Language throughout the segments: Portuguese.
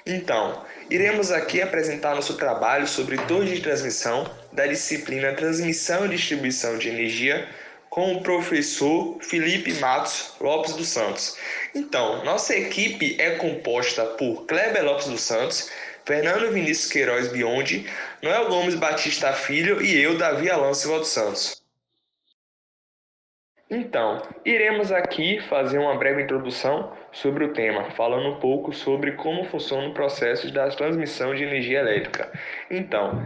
Então, iremos aqui apresentar nosso trabalho sobre torre de transmissão da disciplina Transmissão e Distribuição de Energia com o professor Felipe Matos Lopes dos Santos. Então, nossa equipe é composta por Kleber Lopes dos Santos, Fernando Vinícius Queiroz Biondi, Noel Gomes Batista Filho e eu, Davi Alan Silva dos Santos. Então, iremos aqui fazer uma breve introdução sobre o tema, falando um pouco sobre como funciona o processo da transmissão de energia elétrica. Então,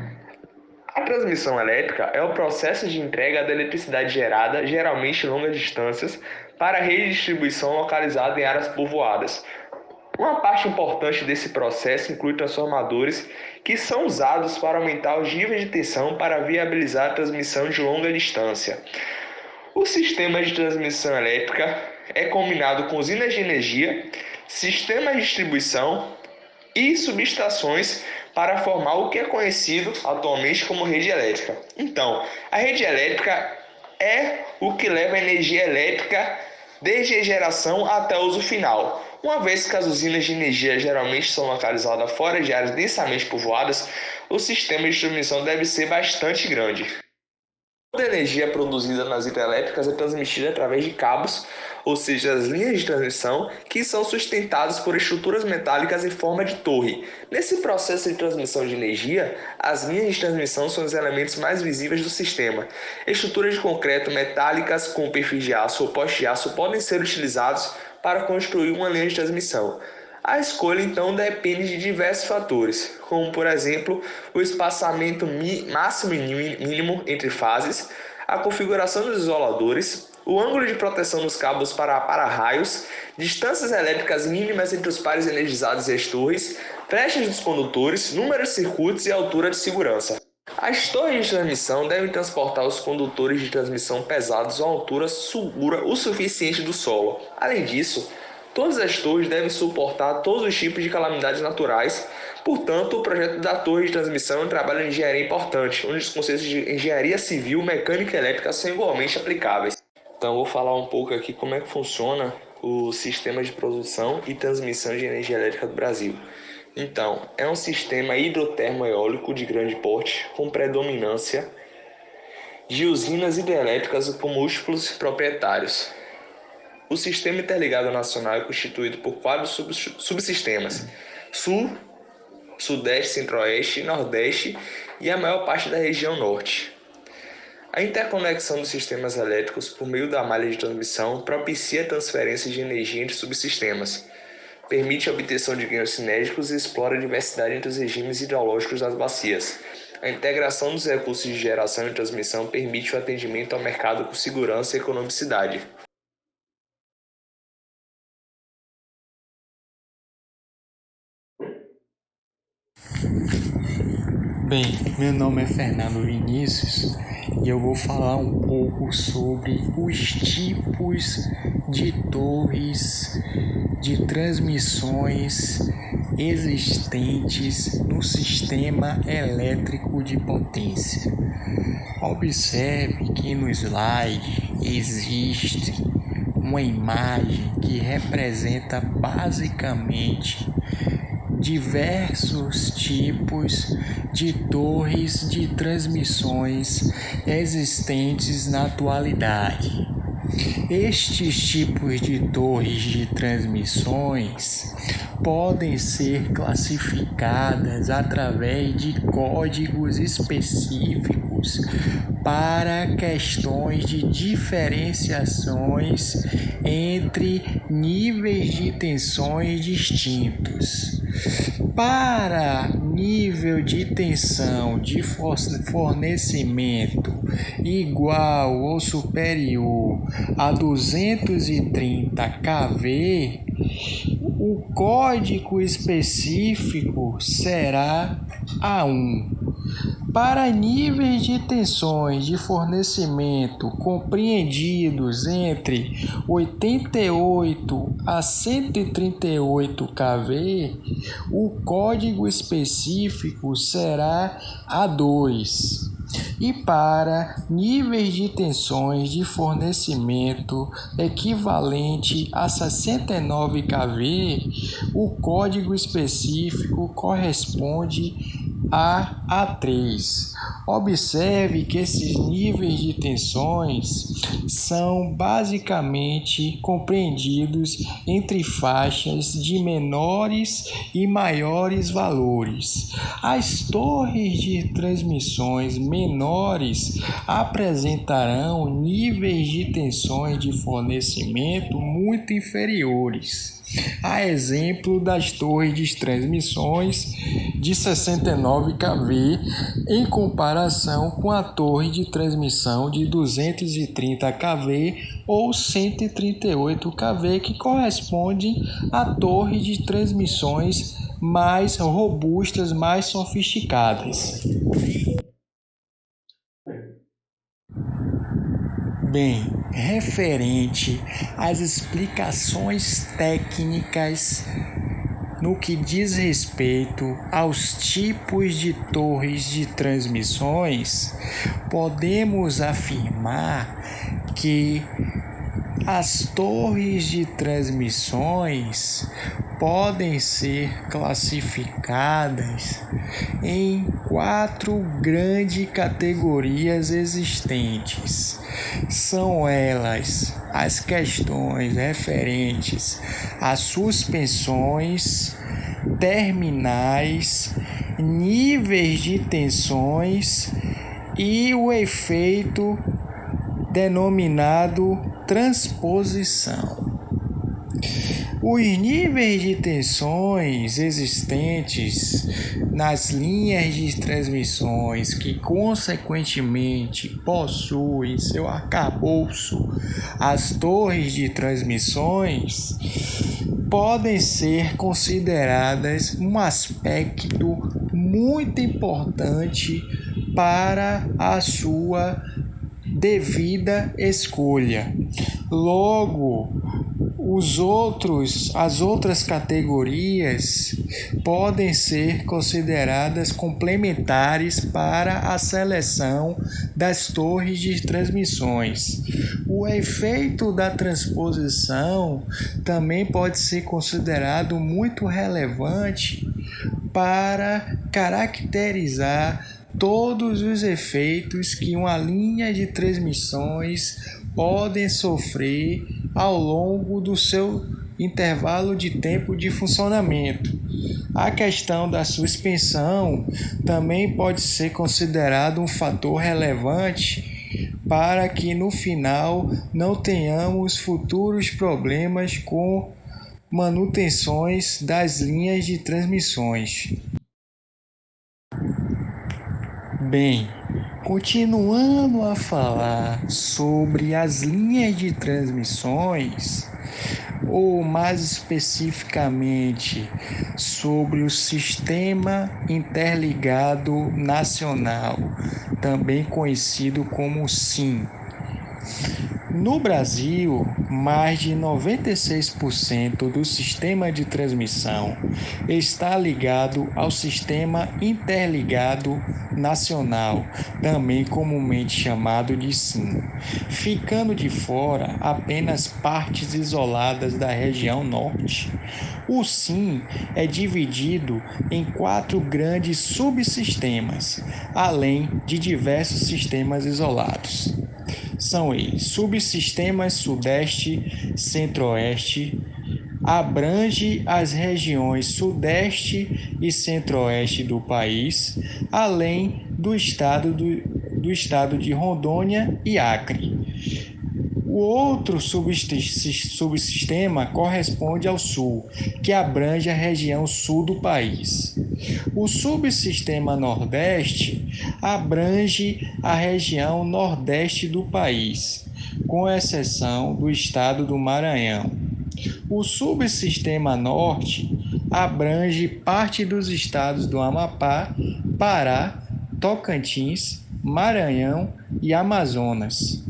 a transmissão elétrica é o processo de entrega da eletricidade gerada, geralmente em longas distâncias, para a rede de distribuição localizada em áreas povoadas. Uma parte importante desse processo inclui transformadores que são usados para aumentar os níveis de tensão para viabilizar a transmissão de longa distância. O sistema de transmissão elétrica é combinado com usinas de energia, sistemas de distribuição e subestações para formar o que é conhecido atualmente como rede elétrica. Então, a rede elétrica é o que leva a energia elétrica desde a geração até o uso final. Uma vez que as usinas de energia geralmente são localizadas fora de áreas densamente povoadas, o sistema de transmissão deve ser bastante grande. Toda a energia produzida nas hidrelétricas é transmitida através de cabos, ou seja, as linhas de transmissão, que são sustentadas por estruturas metálicas em forma de torre. Nesse processo de transmissão de energia, as linhas de transmissão são os elementos mais visíveis do sistema. Estruturas de concreto metálicas com perfis de aço ou postes de aço podem ser utilizados para construir uma linha de transmissão. A escolha, então, depende de diversos fatores, como, por exemplo, o espaçamento máximo e mínimo entre fases, a configuração dos isoladores, o ângulo de proteção dos cabos para para-raios, distâncias elétricas mínimas entre os pares energizados e as torres, flechas dos condutores, número de circuitos e altura de segurança. As torres de transmissão devem transportar os condutores de transmissão pesados a uma altura segura o suficiente do solo. Além disso, todas as torres devem suportar todos os tipos de calamidades naturais. Portanto, o projeto da torre de transmissão é um trabalho de engenharia importante, onde os conceitos de engenharia civil, mecânica e elétrica são igualmente aplicáveis. Então, vou falar um pouco aqui como é que funciona o sistema de produção e transmissão de energia elétrica do Brasil. Então, é um sistema hidrotermoeólico de grande porte, com predominância de usinas hidrelétricas com múltiplos proprietários. O Sistema Interligado Nacional é constituído por 4 subsistemas: Sul, Sudeste, Centro-Oeste, Nordeste e a maior parte da região Norte. A interconexão dos sistemas elétricos por meio da malha de transmissão propicia a transferência de energia entre subsistemas, permite a obtenção de ganhos cinéticos e explora a diversidade entre os regimes hidrológicos das bacias. A integração dos recursos de geração e transmissão permite o atendimento ao mercado com segurança e economicidade. Bem, meu nome é Fernando Vinícius e eu vou falar um pouco sobre os tipos de torres de transmissões existentes no sistema elétrico de potência. Observe que no slide existe uma imagem que representa basicamente diversos tipos de torres de transmissões existentes na atualidade. Estes tipos de torres de transmissões podem ser classificadas através de códigos específicos para questões de diferenciações entre níveis de tensões distintos. Para nível de tensão de fornecimento igual ou superior a 230 kV, o código específico será A1. Para níveis de tensões de fornecimento compreendidos entre 88 a 138 kV, o código específico será A2. E para níveis de tensões de fornecimento equivalente a 69 kV, o código específico corresponde a A3. Observe que esses níveis de tensões são basicamente compreendidos entre faixas de menores e maiores valores. As torres de transmissões menores apresentarão níveis de tensões de fornecimento muito inferiores. A exemplo das torres de transmissões de 69 kV em comparação com a torre de transmissão de 230 kV ou 138 kV, que correspondem à torre de transmissões mais robustas, mais sofisticadas. Bem, referente às explicações técnicas no que diz respeito aos tipos de torres de transmissões, podemos afirmar que as torres de transmissões podem ser classificadas em 4 grandes categorias existentes. São elas as questões referentes às suspensões, terminais, níveis de tensões e o efeito denominado transposição. Os níveis de tensões existentes nas linhas de transmissões que, consequentemente, possuem seu arcabouço as torres de transmissões, podem ser consideradas um aspecto muito importante para a sua devida escolha. Logo, as outras categorias podem ser consideradas complementares para a seleção das torres de transmissões. O efeito da transposição também pode ser considerado muito relevante para caracterizar todos os efeitos que uma linha de transmissões podem sofrer ao longo do seu intervalo de tempo de funcionamento. A questão da suspensão também pode ser considerado um fator relevante para que no final não tenhamos futuros problemas com manutenções das linhas de transmissões. Bem, continuando a falar sobre as linhas de transmissões, ou mais especificamente sobre o Sistema Interligado Nacional, também conhecido como SIN. No Brasil, mais de 96% do sistema de transmissão está ligado ao Sistema Interligado Nacional, também comumente chamado de SIN, ficando de fora apenas partes isoladas da região norte. O SIN é dividido em 4 grandes subsistemas, além de diversos sistemas isolados. São eles: subsistemas Sudeste, Centro-Oeste, abrange as regiões Sudeste e Centro-Oeste do país, além do estado de Rondônia e Acre. O outro subsistema corresponde ao Sul, que abrange a região sul do país. O subsistema Nordeste abrange a região Nordeste do país, com exceção do estado do Maranhão. O subsistema Norte abrange parte dos estados do Amapá, Pará, Tocantins, Maranhão e Amazonas.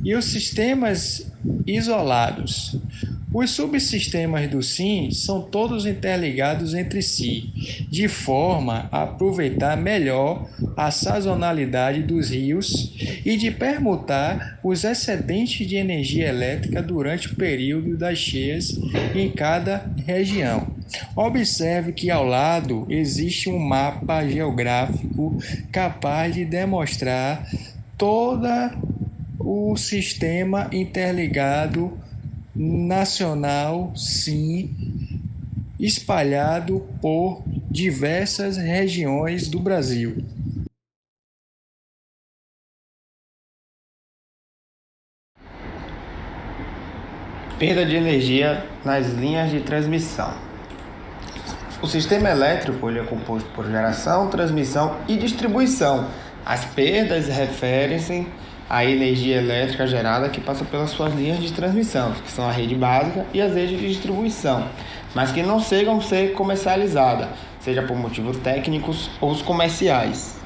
E os sistemas isolados. Os subsistemas do SIM são todos interligados entre si, de forma a aproveitar melhor a sazonalidade dos rios e de permutar os excedentes de energia elétrica durante o período das cheias em cada região. Observe que ao lado existe um mapa geográfico capaz de demonstrar todo o sistema interligado nacional, sim, espalhado por diversas regiões do Brasil. Perda de energia nas linhas de transmissão. O sistema elétrico ele é composto por geração, transmissão e distribuição. As perdas referem-se à energia elétrica gerada que passa pelas suas linhas de transmissão, que são a rede básica e as redes de distribuição, mas que não chegam a ser comercializadas, seja por motivos técnicos ou comerciais.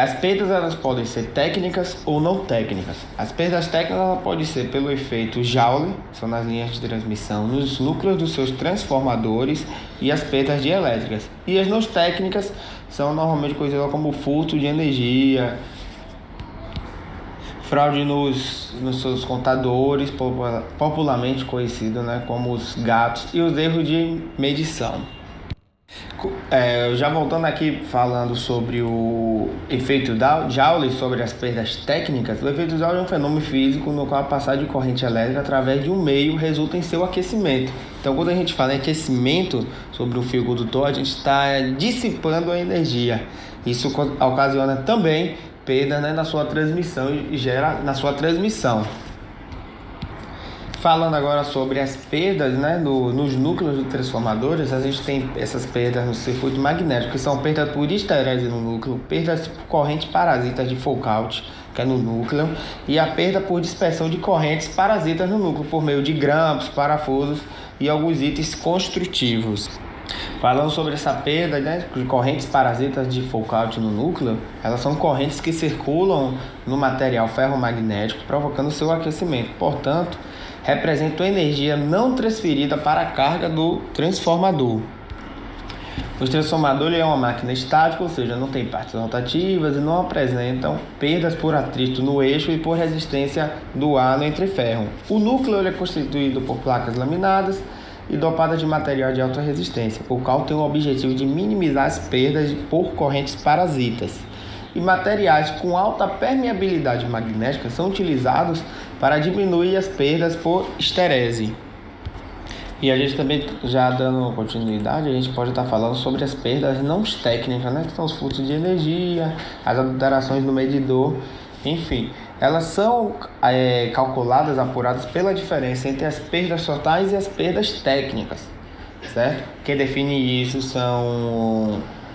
As perdas elas podem ser técnicas ou não técnicas. As perdas técnicas podem ser pelo efeito Joule, são nas linhas de transmissão, nos núcleos dos seus transformadores e as perdas dielétricas. E as não técnicas são normalmente conhecidas como furto de energia, fraude nos seus contadores, popularmente conhecido, como os gatos, e os erros de medição. Já voltando aqui falando sobre o efeito Joule, sobre as perdas técnicas, o efeito Joule é um fenômeno físico no qual a passagem de corrente elétrica através de um meio resulta em seu aquecimento. Então, quando a gente fala em aquecimento sobre um fio condutor, a gente está dissipando a energia. Isso ocasiona também perda na sua transmissão e gera na sua transmissão. Falando agora sobre as perdas nos núcleos de transformadores, a gente tem essas perdas no circuito magnético, que são perdas por histerese no núcleo, perdas por correntes parasitas de Foucault, que é no núcleo, e a perda por dispersão de correntes parasitas no núcleo, por meio de grampos, parafusos e alguns itens construtivos. Falando sobre essa perda de correntes parasitas de Foucault no núcleo, elas são correntes que circulam no material ferromagnético, provocando seu aquecimento. Portanto, representam energia não transferida para a carga do transformador. O transformador é uma máquina estática, ou seja, não tem partes rotativas e não apresentam perdas por atrito no eixo e por resistência do ar no entreferro. O núcleo é constituído por placas laminadas e dopadas de material de alta resistência, o qual tem o objetivo de minimizar as perdas por correntes parasitas. E materiais com alta permeabilidade magnética são utilizados para diminuir as perdas por histerese. E a gente também, já dando continuidade, a gente pode estar falando sobre as perdas não técnicas, que são os fluxos de energia, as adulterações no medidor, enfim. Elas são calculadas, apuradas pela diferença entre as perdas totais e as perdas técnicas, certo? Quem define isso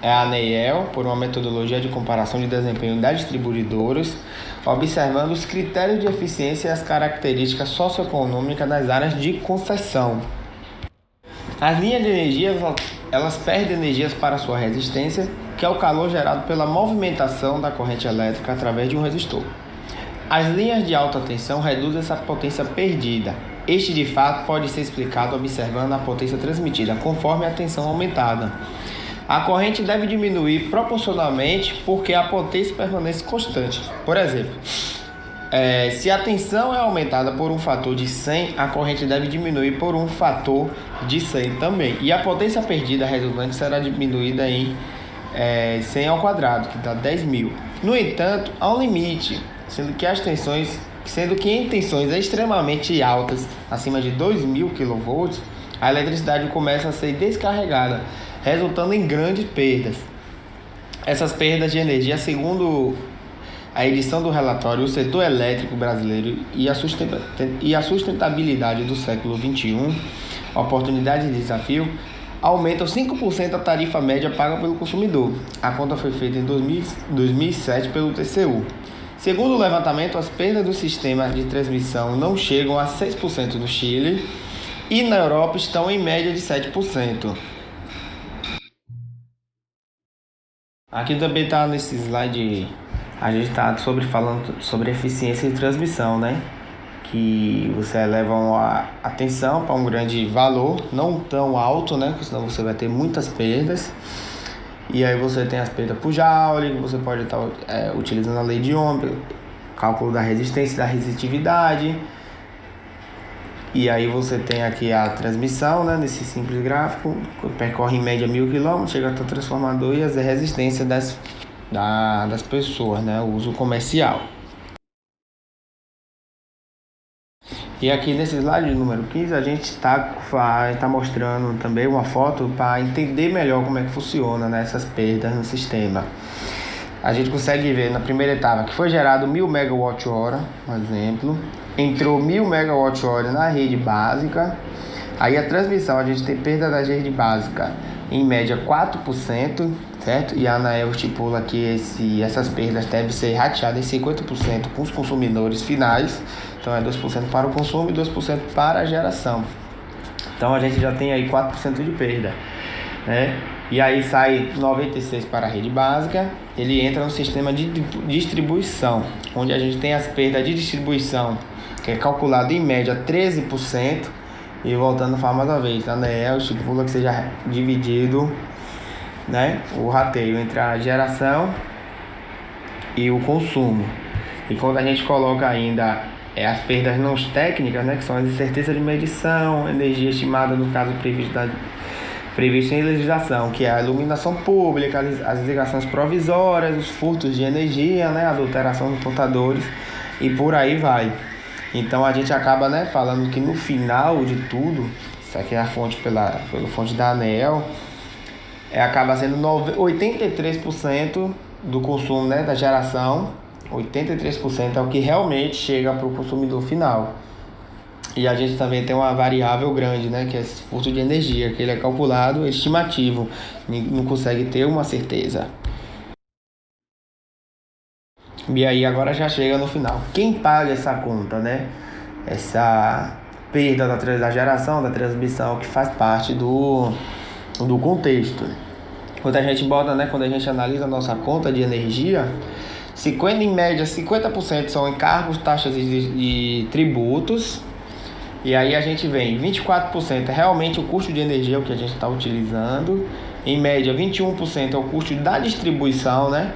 é a ANEEL, por uma metodologia de comparação de desempenho das distribuidoras, observando os critérios de eficiência e as características socioeconômicas das áreas de concessão. As linhas de energia, elas perdem energias para sua resistência, que é o calor gerado pela movimentação da corrente elétrica através de um resistor. As linhas de alta tensão reduzem essa potência perdida. Este, de fato, pode ser explicado observando a potência transmitida, conforme a tensão aumentada. A corrente deve diminuir proporcionalmente porque a potência permanece constante. Por exemplo, se a tensão é aumentada por um fator de 100, a corrente deve diminuir por um fator de 100 também. E a potência perdida resultante será diminuída em 100 ao quadrado, que dá 10.000. No entanto, há um limite, sendo que em tensões extremamente altas, acima de 2.000 kV, a eletricidade começa a ser descarregada, resultando em grandes perdas. Essas perdas de energia, segundo a edição do relatório O Setor Elétrico Brasileiro e a Sustentabilidade do Século XXI, Oportunidade e Desafio, aumentam 5% a tarifa média paga pelo consumidor. A conta foi feita em 2007 pelo TCU. Segundo o levantamento, as perdas do sistema de transmissão não chegam a 6% no Chile e na Europa estão em média de 7%. Aqui também está nesse slide, a gente está falando sobre eficiência de transmissão, que você eleva a tensão para um grande valor, não tão alto, né? Porque senão você vai ter muitas perdas. E aí você tem as perdas por Joule, que você pode estar utilizando a lei de Ohm, cálculo da resistência e da resistividade. E aí você tem aqui a transmissão, né, nesse simples gráfico, percorre em média 1.000 km, chega até o transformador e as resistências das pessoas, né, o uso comercial. E aqui nesse slide número 15 a gente está mostrando também uma foto para entender melhor como é que funciona, né, essas perdas no sistema. A gente consegue ver na primeira etapa que foi gerado 1.000 MWh, por exemplo, entrou 1.000 MWh na rede básica. Aí a transmissão, a gente tem perda da rede básica em média 4%, certo? E a ANEEL estipula que essas perdas devem ser rateadas em 50% com os consumidores finais. Então é 2% para o consumo e 2% para a geração. Então a gente já tem aí 4% de perda, né? E aí sai 96 para a rede básica, ele entra no sistema de distribuição, onde a gente tem as perdas de distribuição, que é calculado em média 13%, e voltando a falar mais uma vez, a ANEEL estipula que seja dividido, né, o rateio entre a geração e o consumo. E quando a gente coloca ainda as perdas não técnicas, né, que são as incertezas de medição, energia estimada no caso previsto em legislação, que é a iluminação pública, as ligações provisórias, os furtos de energia, né, a adulteração dos contadores e por aí vai. Então a gente acaba, né, falando que no final de tudo, isso aqui é a fonte pela fonte da ANEEL, acaba sendo 83% do consumo, né, da geração, 83% é o que realmente chega para o consumidor final. E a gente também tem uma variável grande, né, que é esse furto de energia, que ele é calculado estimativo, não consegue ter uma certeza. E aí agora já chega no final. Quem paga essa conta, né? Essa perda da geração, da transmissão, que faz parte do contexto. Quando a gente bota, né, quando a gente analisa a nossa conta de energia, em média 50% são encargos, taxas e tributos. E aí a gente vem, 24% é realmente o custo de energia, o que a gente está utilizando. Em média, 21% é o custo da distribuição, né?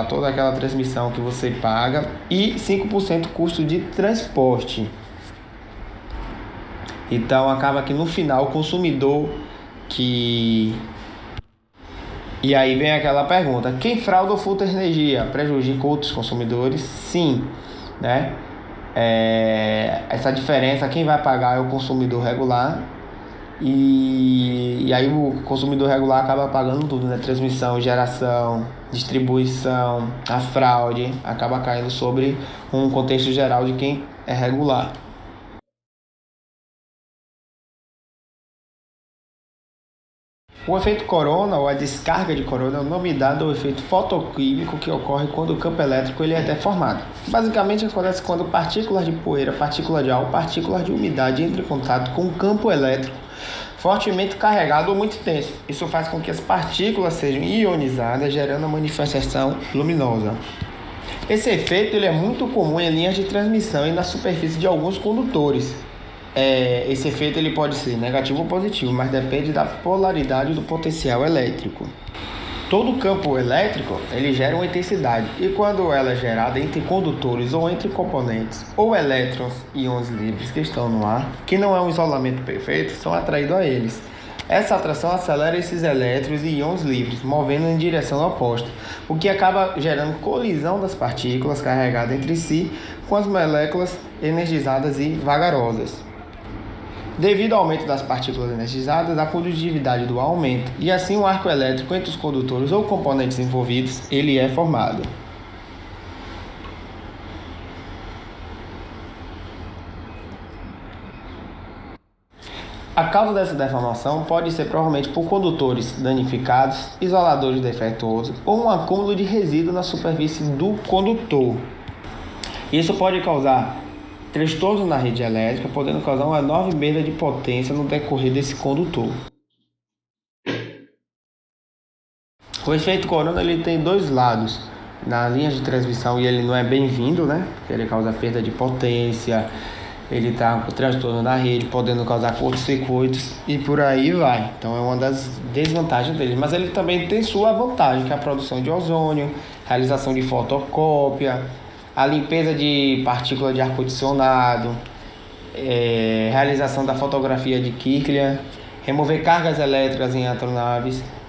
Toda aquela transmissão que você paga. E 5% custo de transporte. Então acaba que no final o consumidor que... E aí vem aquela pergunta, quem frauda ou furta energia prejudica outros consumidores? Sim, né? Essa diferença, quem vai pagar é o consumidor regular e aí o consumidor regular acaba pagando tudo, né? Transmissão, geração, distribuição, a fraude acaba caindo sobre um contexto geral de quem é regular. O efeito corona, ou a descarga de corona, é o nome dado ao efeito fotoquímico que ocorre quando o campo elétrico ele é deformado. Basicamente acontece quando partículas de poeira, partículas de álcool, partículas de umidade entram em contato com o campo elétrico fortemente carregado ou muito intenso. Isso faz com que as partículas sejam ionizadas, gerando a manifestação luminosa. Esse efeito ele é muito comum em linhas de transmissão e na superfície de alguns condutores. Esse efeito ele pode ser negativo ou positivo, mas depende da polaridade do potencial elétrico. Todo campo elétrico ele gera uma intensidade e quando ela é gerada entre condutores ou entre componentes ou elétrons e íons livres que estão no ar, que não é um isolamento perfeito, são atraídos a eles. Essa atração acelera esses elétrons e íons livres, movendo em direção oposta, o que acaba gerando colisão das partículas carregadas entre si com as moléculas energizadas e vagarosas. Devido ao aumento das partículas energizadas, a condutividade do ar aumenta, e assim o arco elétrico entre os condutores ou componentes envolvidos, ele é formado. A causa dessa deformação pode ser provavelmente por condutores danificados, isoladores defeituosos ou um acúmulo de resíduo na superfície do condutor. Isso pode causar transtornos na rede elétrica, podendo causar uma enorme perda de potência no decorrer desse condutor. O efeito corona ele tem dois lados. Na linha de transmissão, e ele não é bem-vindo, né? Porque ele causa perda de potência, ele está com transtorno da rede, podendo causar curtos-circuitos e por aí vai. Então é uma das desvantagens dele. Mas ele também tem sua vantagem, que é a produção de ozônio, realização de fotocópia, a limpeza de partículas de ar-condicionado, realização da fotografia de Kirchner, remover cargas elétricas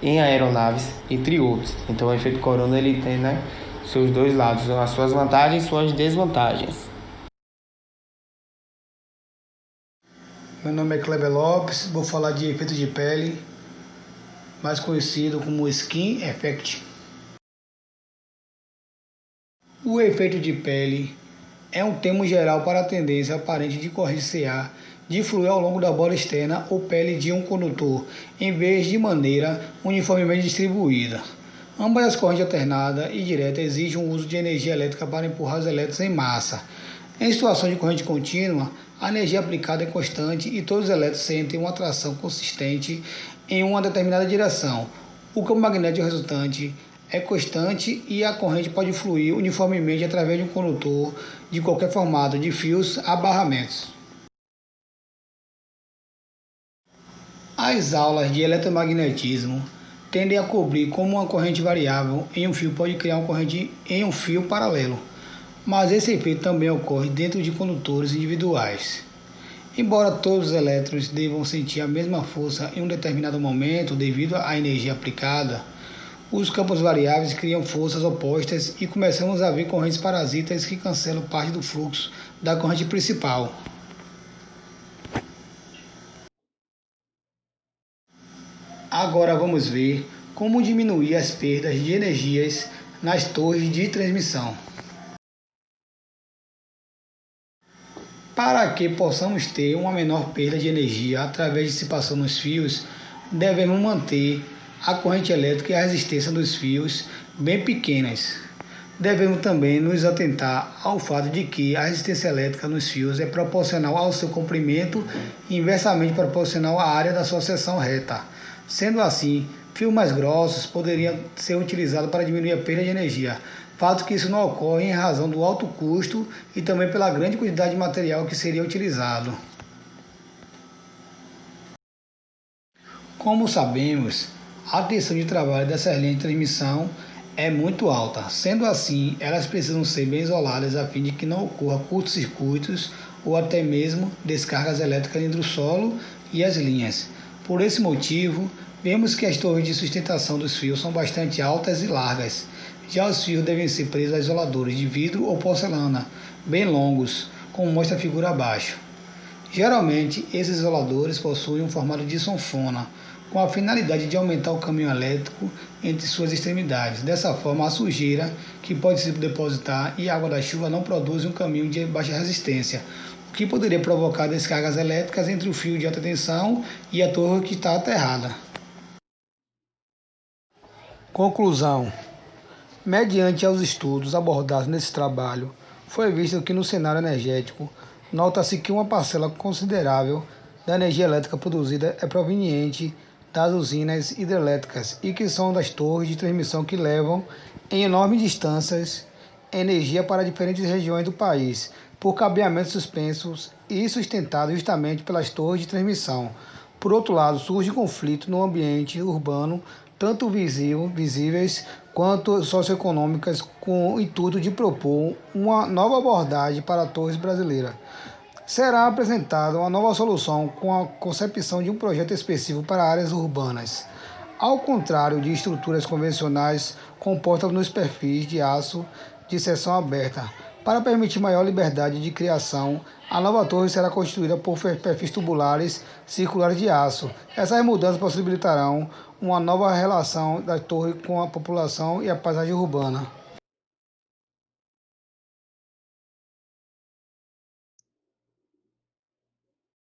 em aeronaves, entre outros. Então o efeito corona ele tem, né, seus dois lados, as suas vantagens e suas desvantagens. Meu nome é Kleber Lopes, vou falar de efeito de pele, mais conhecido como Skin Effect. O efeito de pele é um termo geral para a tendência aparente de corrente CA de fluir ao longo da borda externa ou pele de um condutor, em vez de maneira uniformemente distribuída. Ambas as correntes alternada e direta exigem o uso de energia elétrica para empurrar os elétrons em massa. Em situação de corrente contínua, a energia aplicada é constante e todos os elétrons sentem uma atração consistente em uma determinada direção. O campo magnético resultante é constante e a corrente pode fluir uniformemente através de um condutor de qualquer formato, de fios a barramentos. As aulas de eletromagnetismo tendem a cobrir como uma corrente variável em um fio pode criar uma corrente em um fio paralelo, mas esse efeito também ocorre dentro de condutores individuais. Embora todos os elétrons devam sentir a mesma força em um determinado momento devido à energia aplicada, os campos variáveis criam forças opostas e começamos a ver correntes parasitas que cancelam parte do fluxo da corrente principal. Agora vamos ver como diminuir as perdas de energias nas torres de transmissão. Para que possamos ter uma menor perda de energia através de dissipação nos fios, devemos manter a corrente elétrica e a resistência dos fios bem pequenas. Devemos também nos atentar ao fato de que a resistência elétrica nos fios é proporcional ao seu comprimento e inversamente proporcional à área da sua seção reta. Sendo assim, fios mais grossos poderiam ser utilizados para diminuir a perda de energia, fato que isso não ocorre em razão do alto custo e também pela grande quantidade de material que seria utilizado. Como sabemos, a tensão de trabalho dessas linhas de transmissão é muito alta. Sendo assim, elas precisam ser bem isoladas a fim de que não ocorra curtos-circuitos ou até mesmo descargas elétricas entre o solo e as linhas. Por esse motivo, vemos que as torres de sustentação dos fios são bastante altas e largas. Já os fios devem ser presos a isoladores de vidro ou porcelana, bem longos, como mostra a figura abaixo. Geralmente, esses isoladores possuem um formato de sanfona, com a finalidade de aumentar o caminho elétrico entre suas extremidades. Dessa forma, a sujeira que pode se depositar e a água da chuva não produzem um caminho de baixa resistência, o que poderia provocar descargas elétricas entre o fio de alta tensão e a torre que está aterrada. Conclusão. Mediante aos estudos abordados nesse trabalho, foi visto que no cenário energético, nota-se que uma parcela considerável da energia elétrica produzida é proveniente das usinas hidrelétricas e que são das torres de transmissão que levam, em enormes distâncias, energia para diferentes regiões do país, por cabeamentos suspensos e sustentados justamente pelas torres de transmissão. Por outro lado, surge conflito no ambiente urbano, tanto visíveis quanto socioeconômicas, com o intuito de propor uma nova abordagem para a torre brasileira. Será apresentada uma nova solução com a concepção de um projeto específico para áreas urbanas. Ao contrário de estruturas convencionais compostas nos perfis de aço de seção aberta. Para permitir maior liberdade de criação, a nova torre será constituída por perfis tubulares circulares de aço. Essas mudanças possibilitarão uma nova relação da torre com a população e a paisagem urbana.